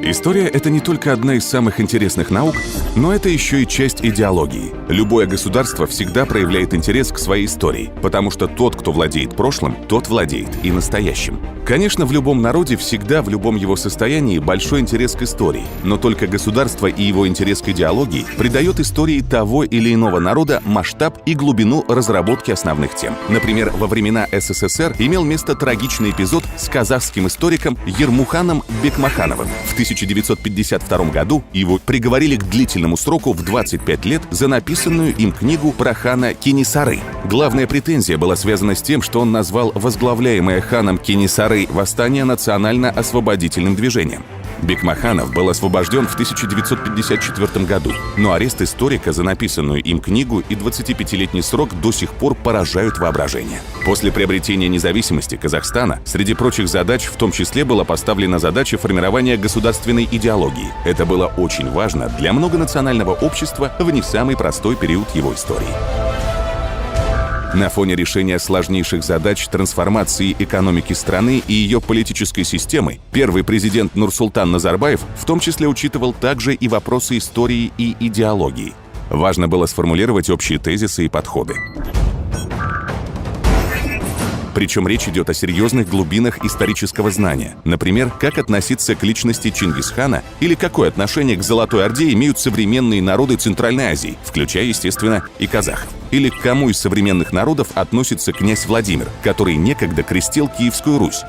История — это не только одна из самых интересных наук, но это еще и часть идеологии. Любое государство всегда проявляет интерес к своей истории, потому что тот, кто владеет прошлым, тот владеет и настоящим. Конечно, в любом народе всегда, в любом его состоянии, большой интерес к истории, но только государство и его интерес к идеологии придает истории того или иного народа масштаб и глубину разработки основных тем. Например, во времена СССР имел место трагичный эпизод с казахским историком Ермуханом Бекмахановым. В 1952 году его приговорили к длительному сроку в 25 лет за написанную им книгу про хана Кенесары. Главная претензия была связана с тем, что он назвал возглавляемое ханом Кенесары восстание национально-освободительным движением. Бекмаханов был освобожден в 1954 году, но арест историка за написанную им книгу и 25-летний срок до сих пор поражают воображение. После приобретения независимости Казахстана среди прочих задач в том числе была поставлена задача формирования государственной идеологии. Это было очень важно для многонационального общества в не самый простой период его истории. На фоне решения сложнейших задач трансформации экономики страны и ее политической системы первый президент Нурсултан Назарбаев в том числе учитывал также и вопросы истории и идеологии. Важно было сформулировать общие тезисы и подходы. Причем речь идет о серьезных глубинах исторического знания. Например, как относиться к личности Чингисхана или какое отношение к Золотой Орде имеют современные народы Центральной Азии, включая, естественно, и казахов. Или к кому из современных народов относится князь Владимир, который некогда крестил Киевскую Русь.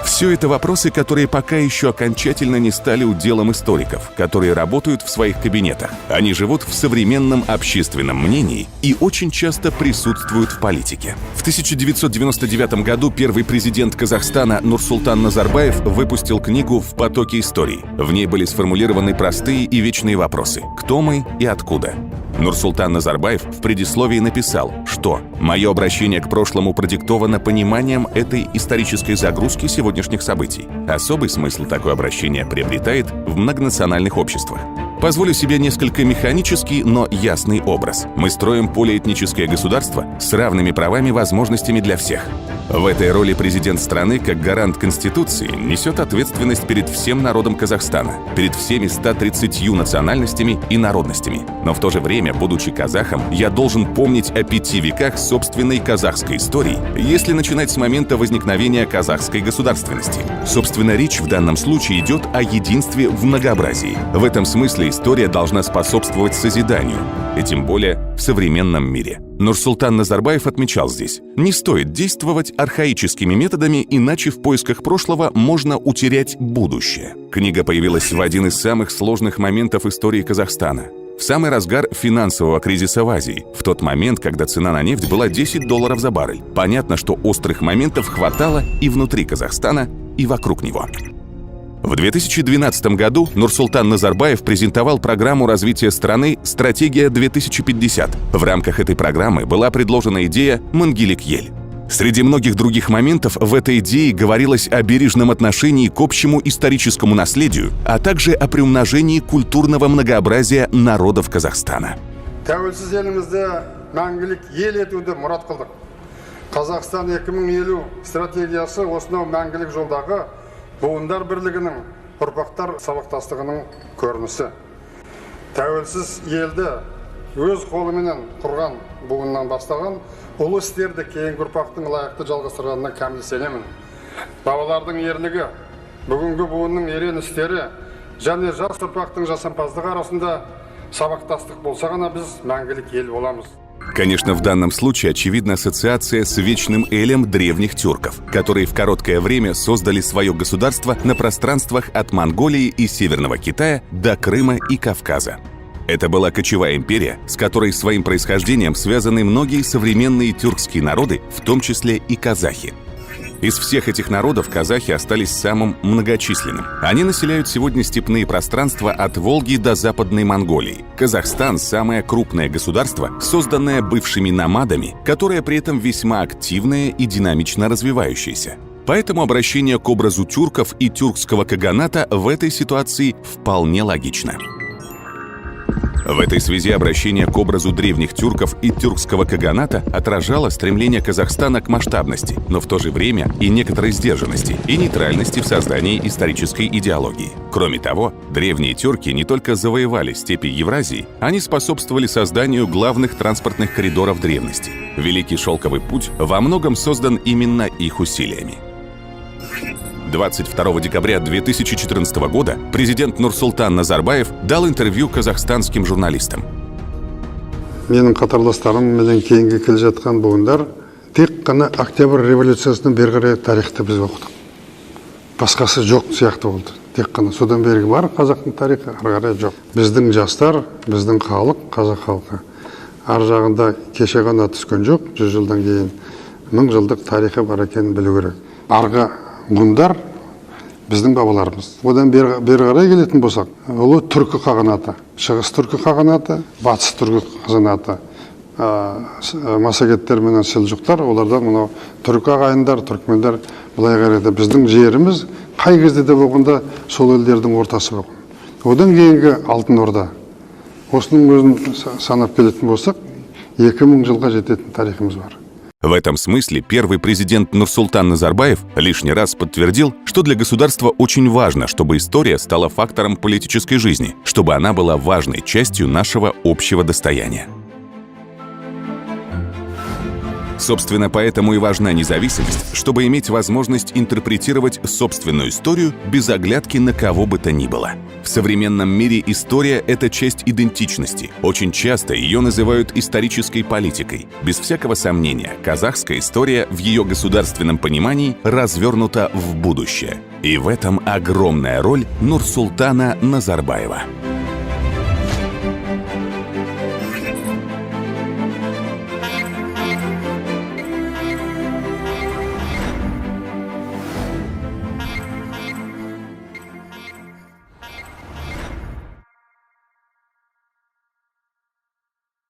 Все это вопросы, которые пока еще окончательно не стали уделом историков, которые работают в своих кабинетах. Они живут в современном общественном мнении и очень часто присутствуют в политике. В 1999 году первый президент Казахстана Нурсултан Назарбаев выпустил книгу «В потоке истории». В ней были сформулированы простые и вечные вопросы: кто мы и откуда. Нурсултан Назарбаев в предисловии написал, что «Мое обращение к прошлому продиктовано пониманием этой исторической загрузки сегодняшних событий. Особый смысл такое обращение приобретает в многонациональных обществах. Позволю себе несколько механический, но ясный образ. Мы строим полиэтническое государство с равными правами и возможностями для всех. В этой роли президент страны, как гарант Конституции, несет ответственность перед всем народом Казахстана, перед всеми 130 национальностями и народностями. Но в то же время, будучи казахом, я должен помнить о 5 веках собственной казахской истории, если начинать с момента возникновения казахской государственности. Собственно, речь в данном случае идет о единстве в многообразии. В этом смысле история должна способствовать созиданию, и тем более в современном мире. Нурсултан Назарбаев отмечал здесь: не стоит действовать архаическими методами, иначе в поисках прошлого можно утерять будущее. Книга появилась в один из самых сложных моментов истории Казахстана. В самый разгар финансового кризиса в Азии, в тот момент, когда цена на нефть была $10 за баррель. Понятно, что острых моментов хватало и внутри Казахстана, и вокруг него. В 2012 году Нурсултан Назарбаев презентовал программу развития страны «Стратегия 2050». В рамках этой программы была предложена идея «Мангелик-Ель». Среди многих других моментов в этой идее говорилось о бережном отношении к общему историческому наследию, а также о приумножении культурного многообразия народов Казахстана. Тәуелсіз елімізді мәңгілік ел етуді мұрат қылдық. Қазақстан 2050 стратегиясы осынау мәңгілік жолдағы буындар бірлігінің, ұрпақтар сабақтастығының көрінісі. Тәуелсіз елді өз қолыменен құрған буыннан бастаған ұлы істерді кейінгі ұрпақтың лайықты жалғастырғанына кәміл сенемін. Бабалардың ерлігі, бүгінгі буынның ерен істері және жас ұрпақтың жасампаздығы арасында сабақтастық болса ғана біз мәңгілік ел боламыз. Конечно, в данном случае очевидна ассоциация с вечным элем древних тюрков, которые в короткое время создали свое государство на пространствах от Монголии и Северного Китая до Крыма и Кавказа. Это была кочевая империя, с которой своим происхождением связаны многие современные тюркские народы, в том числе и казахи. Из всех этих народов казахи остались самым многочисленным. Они населяют сегодня степные пространства от Волги до Западной Монголии. Казахстан – самое крупное государство, созданное бывшими номадами, которое при этом весьма активное и динамично развивающееся. Поэтому обращение к образу тюрков и тюркского каганата в этой ситуации вполне логично. В этой связи обращение к образу древних тюрков и тюркского каганата отражало стремление Казахстана к масштабности, но в то же время и некоторой сдержанности и нейтральности в создании исторической идеологии. Кроме того, древние тюрки не только завоевали степи Евразии, они способствовали созданию главных транспортных коридоров древности. Великий Шелковый путь во многом создан именно их усилиями. 22 декабря 2014 года президент Нурсултан Назарбаев дал интервью казахстанским журналистам. Менің қатарластарым менен кейінгі келе жатқан буындар тек қана Октябрь революциясынан бері қарай тарихты біз оқыдық. Басқасы жоқ сияқты болды. Тек қана содан бергі бар қазақтың тарихы, ары қарай жоқ. Біздің жастар, біздің халық, қазақ халқы ар жағында кеше ғана түскен жоқ, 100 жылдан кейін 1000 жылдық тарихы бар екенін білу керек. Арғы ғұндар біздің бабаларымыз. Одан бері қарай келетін болсақ, ол түркі қағанаты, шығыс түркі қағанаты, батыс түркі қағанаты. Массагеттер менен селжуқтар, олардан мынау түркі ағайындар, түркмендер былай қарайды. Біздің жеріміз қай кезде де болғанда сол елдердің ортасы болған. Одан кейінгі Алтын Орда. Осының өзін санап келетін болсақ, 2000 жылға жететін тарихымыз бар. В этом смысле первый президент Нурсултан Назарбаев лишний раз подтвердил, что для государства очень важно, чтобы история стала фактором политической жизни, чтобы она была важной частью нашего общего достояния. Собственно, поэтому и важна независимость, чтобы иметь возможность интерпретировать собственную историю без оглядки на кого бы то ни было. В современном мире история – это часть идентичности. Очень часто ее называют исторической политикой. Без всякого сомнения, казахская история в ее государственном понимании развернута в будущее. И в этом огромная роль Нурсултана Назарбаева.